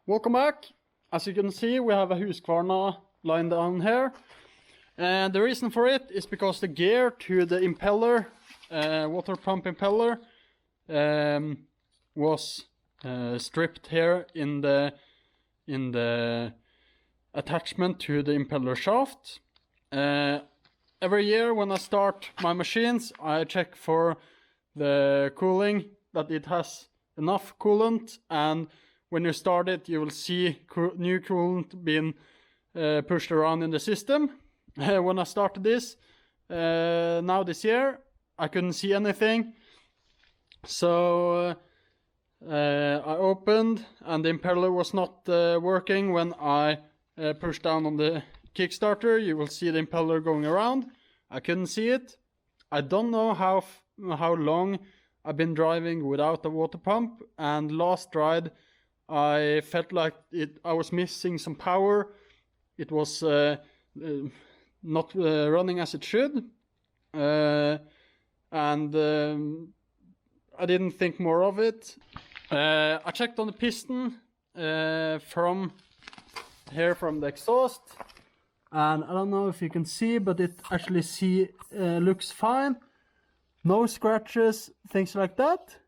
Welcome back. As you can see, we have a Husqvarna line down here. And the reason for it is because the gear to the impeller, water pump impeller, was stripped here in the attachment to the impeller shaft. Every year when I start my machines, I check for the cooling, that it has enough coolant, and when you start it, you will see new coolant being pushed around in the system. When I started this, now this year, I couldn't see anything. So I opened, and the impeller was not working. When I pushed down on the Kickstarter, you will see the impeller going around. I couldn't see it. I don't know how long I've been driving without a water pump, and last ride I felt like I was missing some power. It was not running as it should, and I didn't think more of it. I checked on the piston from the exhaust, and I don't know if you can see, but it actually looks fine. No scratches, things like that.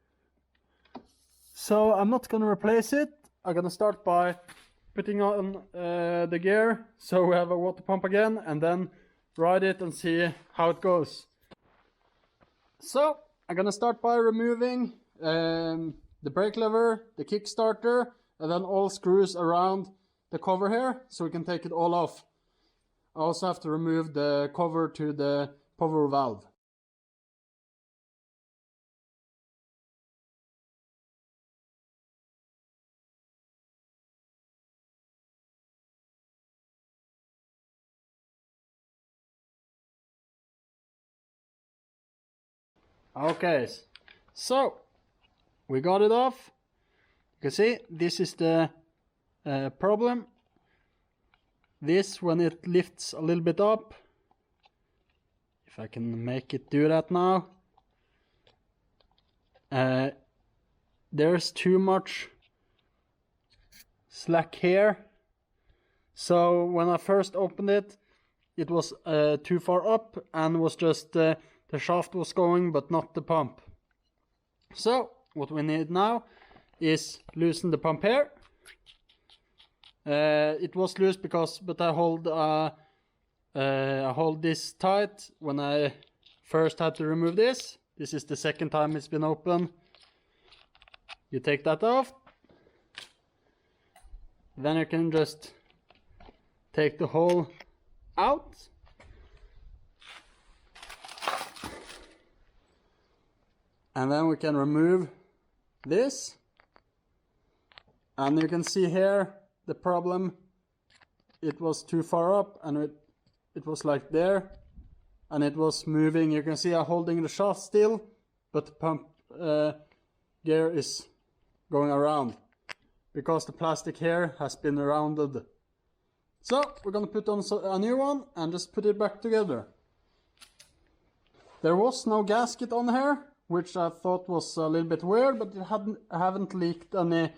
So I'm not gonna replace it. I'm gonna start by putting on the gear so we have a water pump again, and then ride it and see how it goes. So I'm gonna start by removing the brake lever, the Kickstarter, and then all screws around the cover here so we can take it all off. I also have to remove the cover to the power valve. Okay, so we got it off. You can see this is the problem. This, when it lifts a little bit up, if I can make it do that now, there's too much slack here. So when I first opened it, it was too far up, and was just the shaft was going, but not the pump. So what we need now is loosen the pump here. It was loose but I hold this tight when I first had to remove this. This is the second time it's been open. You take that off. Then you can just take the hole out. And then we can remove this. And you can see here the problem. It was too far up, and it was like there, and it was moving. You can see I'm holding the shaft still, but the pump gear is going around because the plastic here has been rounded. So we're gonna put on a new one and just put it back together. There was no gasket on here, which I thought was a little bit weird, but I haven't leaked any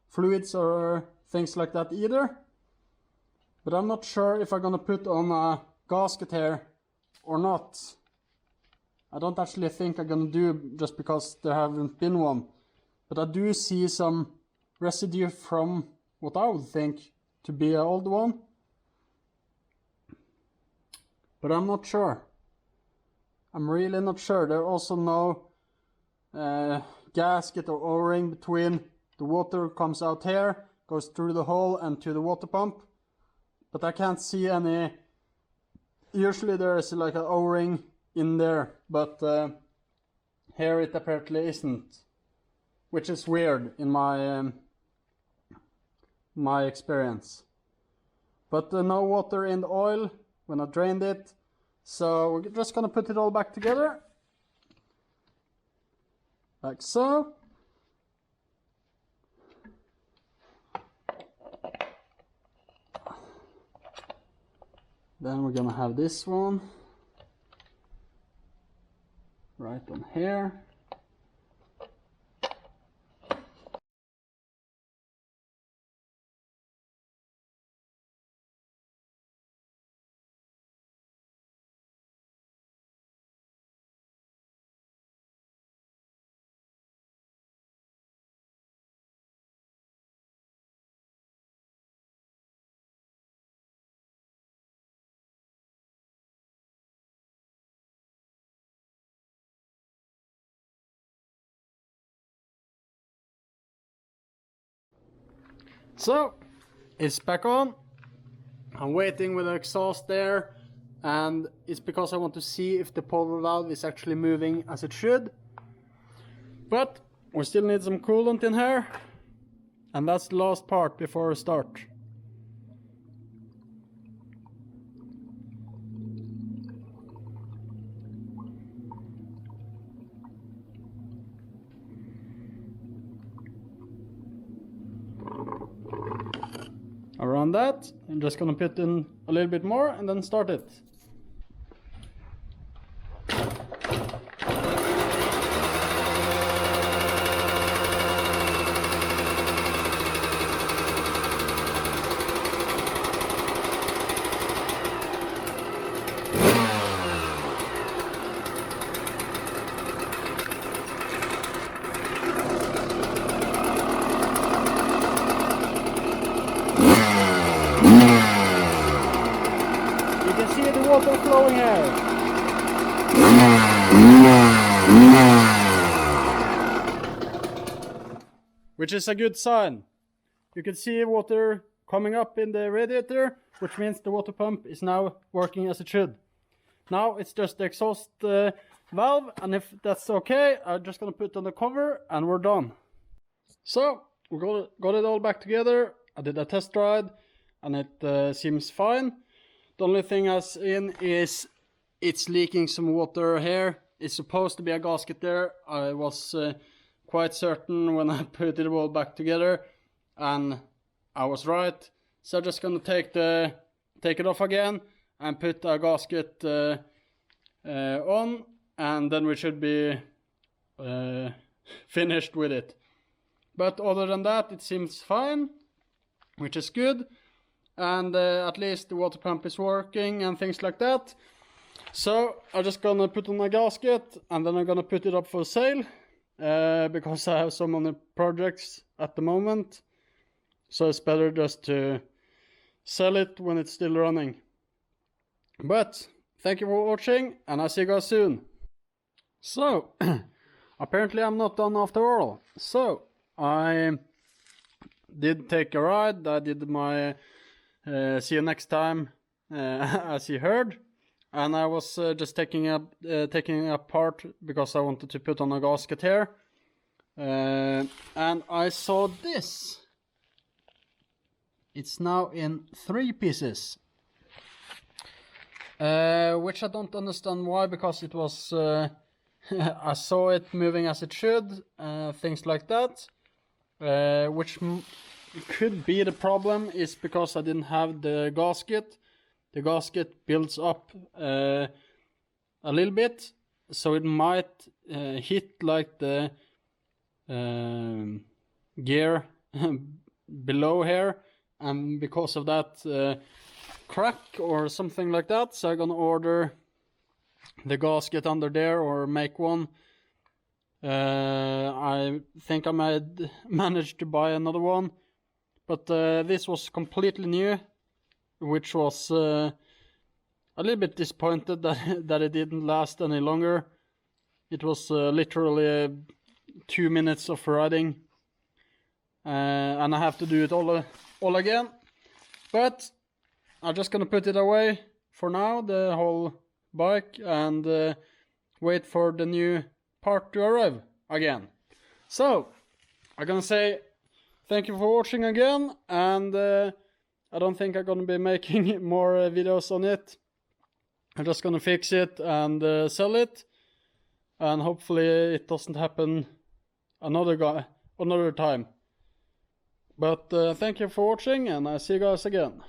fluids or things like that either. But I'm not sure if I'm gonna put on a gasket here or not. I don't actually think I'm gonna do, just because there haven't been one. But I do see some residue from what I would think to be an old one. But I'm not sure. I'm really not sure. There are also no gasket or O-ring between. The water comes out here, goes through the hole and to the water pump. But I can't see any. Usually there is like an O-ring in there, but here it apparently isn't, which is weird in my my experience. But no water in the oil when I drained it, so we're just gonna put it all back together like so. Then we're gonna have this one right on here. So it's back on. I'm waiting with the exhaust there, and it's because I want to see if the power valve is actually moving as it should. But we still need some coolant in here, and that's the last part before we start. Around that, I'm just gonna put in a little bit more and then start it. Water flowing here, which is a good sign. You can see water coming up in the radiator, which means the water pump is now working as it should. Now it's just the exhaust valve, and if that's okay, I'm just gonna put on the cover and we're done. So we got it all back together. I did a test ride and it seems fine. The only thing I've seen is it's leaking some water here. It's supposed to be a gasket there. I was quite certain when I put it all back together, and I was right. So I'm just gonna take it off again and put a gasket on, and then we should be finished with it. But other than that, it seems fine, which is good. And at least the water pump is working and things like that. So I'm just gonna put on a gasket and then I'm gonna put it up for sale because I have so many projects at the moment. So it's better just to sell it when it's still running. But thank you for watching, and I'll see you guys soon. So apparently I'm not done after all. So I did take a ride. I did my see you next time, as you heard, and I was just taking apart because I wanted to put on a gasket here, and I saw this. It's now in 3 pieces, which I don't understand why, because it was I saw it moving as it should, things like that, which could be the problem is because I didn't have the gasket. The gasket builds up a little bit, so it might hit like the gear below here, and because of that crack or something like that. So I'm gonna order the gasket under there or make one. I think I might manage to buy another one. But this was completely new, which was a little bit disappointed that it didn't last any longer. It was literally 2 minutes of riding, and I have to do it all again. But I'm just gonna put it away for now, the whole bike, and wait for the new part to arrive again. So I'm gonna say thank you for watching again, and I don't think I'm gonna be making more videos on it. I'm just gonna fix it and sell it, and hopefully it doesn't happen another time. But thank you for watching, and I see you guys again.